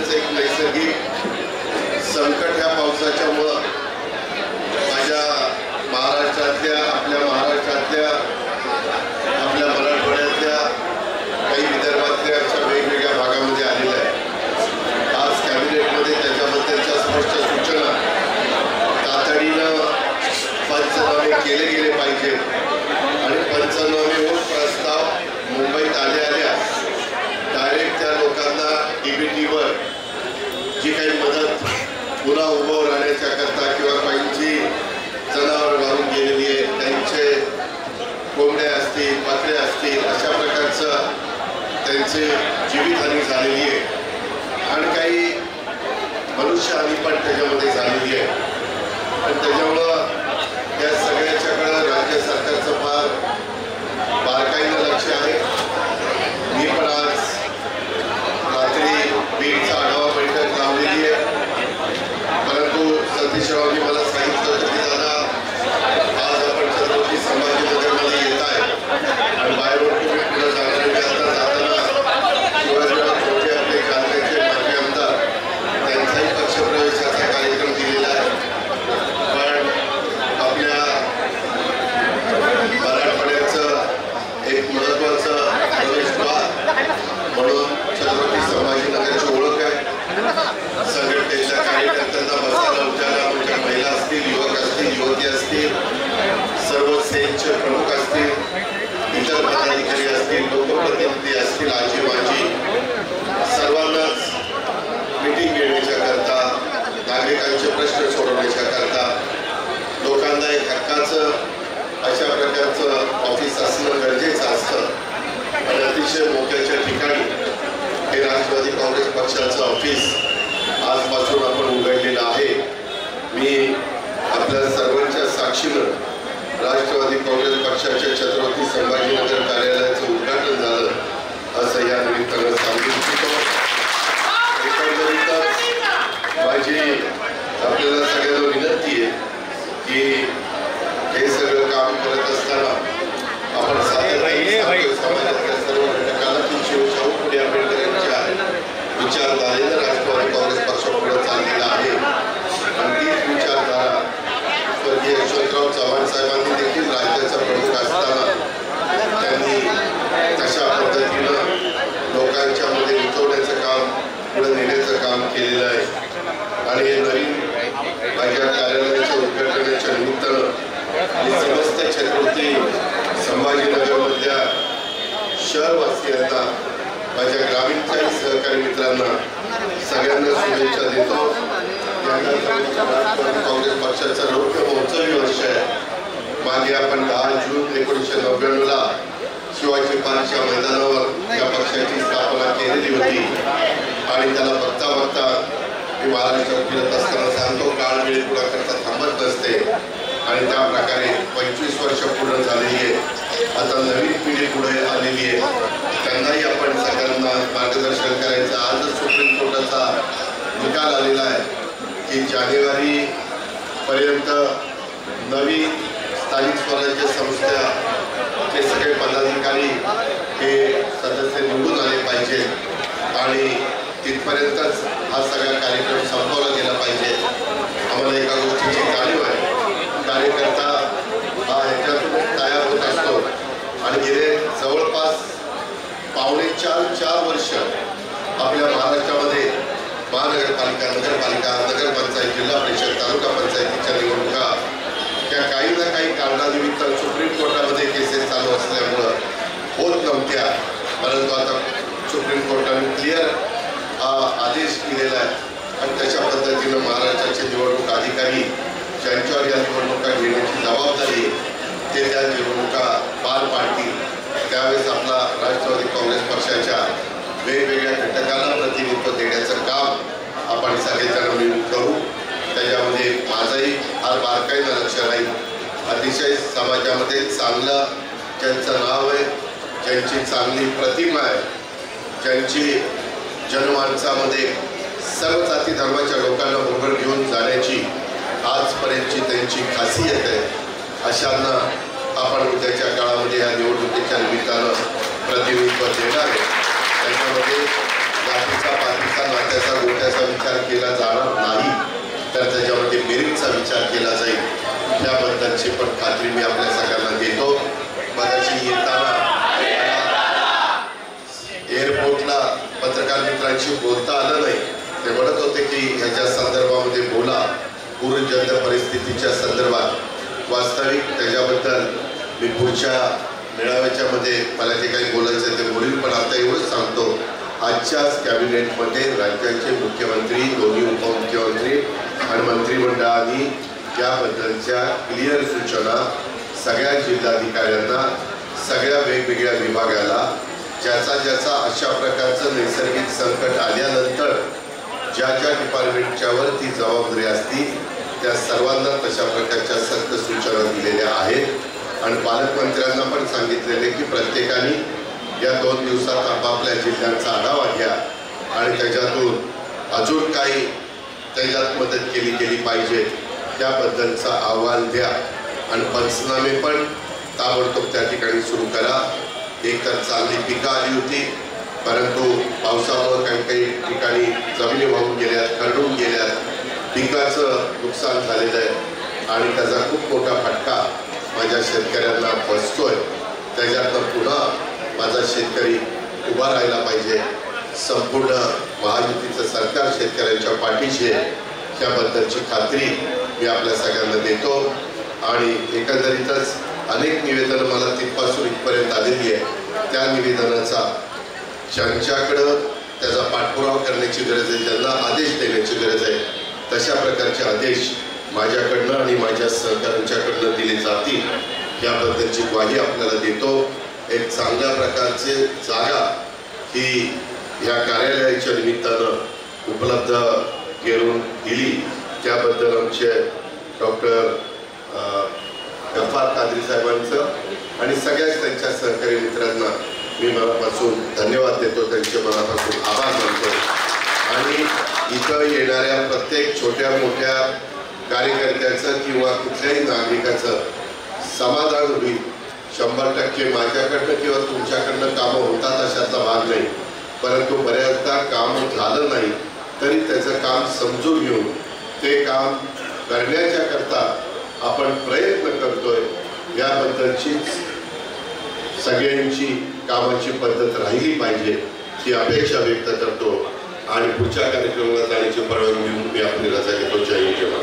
प्रकारचं एक नैसर्गिक संकट ह्या पावसाच्यामुळं माझ्या महाराष्ट्रातल्या आपल्या मराठवाड्यातल्या काही विदर्भातल्या अशा वेगवेगळ्या भागामध्ये आलेल्या आहे। आज कॅबिनेटमध्ये त्याच्याबद्दलच्या स्पष्ट सूचना तातडीनं पंचनामे केले गेले पाहिजे आणि पंचनामे होऊन प्रस्ताव मुंबईत आल्या डायरेक्ट त्या लोकांना डीबीटीवर जी काही मदत पुन्हा उभं राहण्याच्या करता किंवा काहींची जनावर लावून गेलेली आहे, त्यांचे कोंबड्या असतील, बकऱ्या असतील, अशा प्रकारचं त्यांची जीवितहानी झालेली आहे आणि काही मनुष्यहानी पण त्याच्यामध्ये झालेली आहे। पण त्याच्यामुळं या सगळ्याच्याकडं राज्य सरकारचं फार बारकाईनं लक्ष आहे। मी पण आज रात्री बीडचा आढावा बैठक लावलेली आहे, परंतु सतीशरावनी मला सांगितलं होतं की दादा आज आपण छत्रपती संभाजीनगरमध्ये येत आहे आणि बाहेरून तुम्ही पुढे जाणार आहे। आता जाताना शिवाजीराव छोटे आपले जालन्याचे माजी आमदार त्यांचाही पक्षप्रवेशाचा कार्यक्रम दिलेला आहे, पण आपल्या मराठवाड्याचं एक महत्त्वाचं प्रवेशद्वार म्हणून छत्रपती संभाजीनगरची ओळख आहे। संघटनेच्या कार्यकर्त्यांना बसायला उठायला आमच्या महिला असतील, युवक असतील, युवती असतील, सर्व सेलचे प्रमुख असतील, इतर पदाधिकारी असतील, लोकप्रतिनिधी असतील, आजी माजी सर्वांनाच मीटिंग घेण्याच्या करता, नागरिकांचे प्रश्न सोडवण्याच्या करता, लोकांना एक हक्काचं अशा प्रकारचं ऑफिस असणं गरजेचं असतं आणि अतिशय मोक्याच्या ठिकाणी हे राष्ट्रवादी काँग्रेस पक्षाचं ऑफिस आजपासून आपण उघडलेलं आहे। मी आपल्या सर्वांच्या साक्षीनं राष्ट्रवादी काँग्रेस पक्षाच्या छत्रपती संभाजीनगर कार्यालयाचं उद्घाटन झालं असं या निमित्तानं सांगू इच्छितो। एकंदरीतच माझी आपल्याला सगळ्यांना विनंती आहे की हे सगळं काम करत असताना आपण सातत्याने समाजातल्या सर्व घटकांना की शिवशाहू फुले आंबेडकर यांच्या विचारधारेनं राष्ट्रवादी काँग्रेस पक्ष पुढे चाललेला आहे आणि तीच विचारधारा स्वर्गीय यशवंतराव चव्हाण साहेबांनी देखील राज्याचा प्रमुख असताना त्यांनी तशा पद्धतीनं लोकांच्या मध्ये उतरवण्याचं काम, पुढे नेण्याचं काम केलेलं आहे आणि हे नवीन माझ्या कार्यालयाच्या उद्घाटनाच्या निमित्तानं मी समस्त छत्रपती संभाजीनगरमधल्या शहरवासियांना, माझ्या ग्रामीणच्या सहकारी मित्रांना सगळ्यांना शुभेच्छा देतो। काँग्रेस पक्षाचा रौप्य महोत्सवी वर्ष आहे। मागे आपण 10 जून 1999ला शिवाजी पार्कच्या मैदानावर या पक्षाची स्थापना केलेली होती आणि त्याला बघता बघता मी महाराष्ट्रात फिरत असताना सांगतो काळ वेळ पुढा करता थांबत नसते आणि त्या प्रकारे 25 वर्ष पूर्ण झालेली आहे। आता नवीन पिढी पुढे आलेली आहे, त्यांनाही आपण सगळ्यांना मार्गदर्शन करायचं। आजच सुप्रीम कोर्टाचा निकाल आलेला आहे की जानेवारी पर्यंत नवी स्थानिक स्वराज्य संस्था ते सगळे पदाधिकारी हे सदस्य निवडून आले पाहिजेत आणि तिथपर्यंतच हा सगळा कार्यक्रम संपवला गेला पाहिजे। आम्हाला एका गोष्टीची जाणीव आहे, कार्यकर्ता हा ह्याच्यातून तयार होत असतो आणि गेले जवळपास 4.5 वर्ष आपल्या महाराष्ट्रामध्ये महानगरपालिका, नगरपालिका, नगरपंचायत, जिल्हा परिषद, तालुका पंचायतीच्या निवडणुका या काही ना काही कारणानिमित्त सुप्रीम कोर्टामध्ये केसेस चालू असल्यामुळं होत नव्हत्या, परंतु आता सुप्रीम कोर्टाने क्लिअर हा आदेश दिलेला आहे आणि तशा पद्धतीनं महाराष्ट्राचे निवडणूक अधिकारी ज्यांच्यावर या निवडणुका घेण्याची जबाबदारी ते त्या निवडणुका पार पाडतील। त्यावेळेस आपला राष्ट्रवादी काँग्रेस पक्षाच्या वेगवेगळ्या घटकांना प्रतिनिधित्व देण्याचं काम आपण सगळेजण मिळून करू। त्याच्यामध्ये माझंही फार बारकाईनं लक्ष राहील। अतिशय समाजामध्ये चांगलं ज्यांचं नाव आहे, ज्यांची चांगली प्रतिमा आहे, ज्यांची जनमानसामध्ये सर्व जाती धर्माच्या लोकांना बरोबर घेऊन जाण्याची आजपर्यंतची त्यांची खासियत आहे, अशांना आपण उद्याच्या काळामध्ये या निवडणुकीच्या निमित्तानं प्रतिनिधित्व देणार आहे। त्याच्यामध्ये जातीचा पातीचा नुसता नात्याचा गोट्याचा विचार केला जाणार नाही, तर त्याच्यामध्ये मेरिटचा विचार केला जाईल याबद्दलची पण खात्री मी आपल्या सगळ्यांना देतो. मगाशी येताना एअरपोर्टला पत्रकार मित्रांशी बोलता आलं नाही. ते म्हणत होते की ह्याच्या संदर्भामध्ये बोला, पूरजन्य परिस्थितीच्या संदर्भात. वास्तविक त्याच्याबद्दल मी पुढच्या मेळाव्याच्या मध्ये मला जे काही बोलायचं ते बोलील, पण आता एवढंच सांगतो, आजच्याच कॅबिनेटमध्ये राज्याचे मुख्यमंत्री, दोन्ही उपमुख्यमंत्री आणि मंत्रिमंडळाने याबद्दलच्या क्लिअर सूचना सगळ्या जिल्हाधिकाऱ्यांना, सगळ्या वेगवेगळ्या विभागाला, ज्याचा ज्याचा अशा प्रकारचं नैसर्गिक संकट आल्यानंतर ज्या ज्या डिपार्टमेंटच्यावर ती जबाबदारी असती त्या सर्वांना तशा प्रकारच्या सक्त सूचना दिलेल्या आहेत. आणि पालकमंत्र्यांना पण सांगितलेले की प्रत्येकाने या 2 दिवसात आपापल्या जिल्ह्यांचा आढावा घ्या आणि त्याच्यातून अजून काही त्याच्यात मदत केली पाहिजे त्याबद्दलचा अहवाल द्या. आणि पंचनामे पण ताबडतोब त्या ठिकाणी सुरू करा. एकतर चांगली पिकं आली होती, परंतु पावसामुळे काही काही ठिकाणी जमिनी वाहून गेल्यात, खरडून गेल्यात, पिकाचं नुकसान झालेलं आहे आणि त्याचा खूप मोठा फटका माझ्या शेतकऱ्यांना बसतोय. त्याच्यातनं पुन्हा माझा शेतकरी उभा राहायला पाहिजे. संपूर्ण महायुतीचं सरकार शेतकऱ्यांच्या पाठीशी आहे याबद्दलची खात्री मी आपल्या सगळ्यांना देतो. आणि एकंदरीतच अनेक निवेदनं मला तिथपासून इथपर्यंत आलेली आहे. त्या निवेदनाचा ज्यांच्याकडं त्याचा पाठपुरावा करण्याची गरज आहे, ज्यांना आदेश देण्याची गरज आहे, तशा प्रकारचे आदेश माझ्याकडनं आणि माझ्या सहकाऱ्यांच्याकडनं दिले जातील याबद्दलची ग्वाही आपल्याला देतो. एक चांगल्या प्रकारचे जागा ही या कार्यालयाच्या निमित्तानं उपलब्ध करून दिली त्याबद्दल आमचे डॉक्टर गफ्फार कादरी साहेबांचं आणि सगळ्याच त्यांच्या सहकारी मित्रांना मी मनापासून धन्यवाद देतो, त्यांचे मनापासून आभार मानतो. आणि इथं येणाऱ्या प्रत्येक छोट्या मोठ्या कार्यकर्त्याचं किंवा कुठल्याही नागरिकाचं समाधान होईल. 100% माझ्याकडनं किंवा तुमच्याकडनं कामं होतात अशातला भाग नाही, परंतु बऱ्याचदा काम झालं नाही तरी त्याचं काम समजून घेऊन ते काम करण्याच्या करता आपण प्रयत्न करतोय याबद्दलचीच सगळ्यांची कामाची पद्धत राहिली पाहिजे ही अपेक्षा व्यक्त करतो. आणि पुढच्या कार्यक्रमाला जाण्याची परवानगी घेऊन मी आपली रजा घेतो. जय हिंद.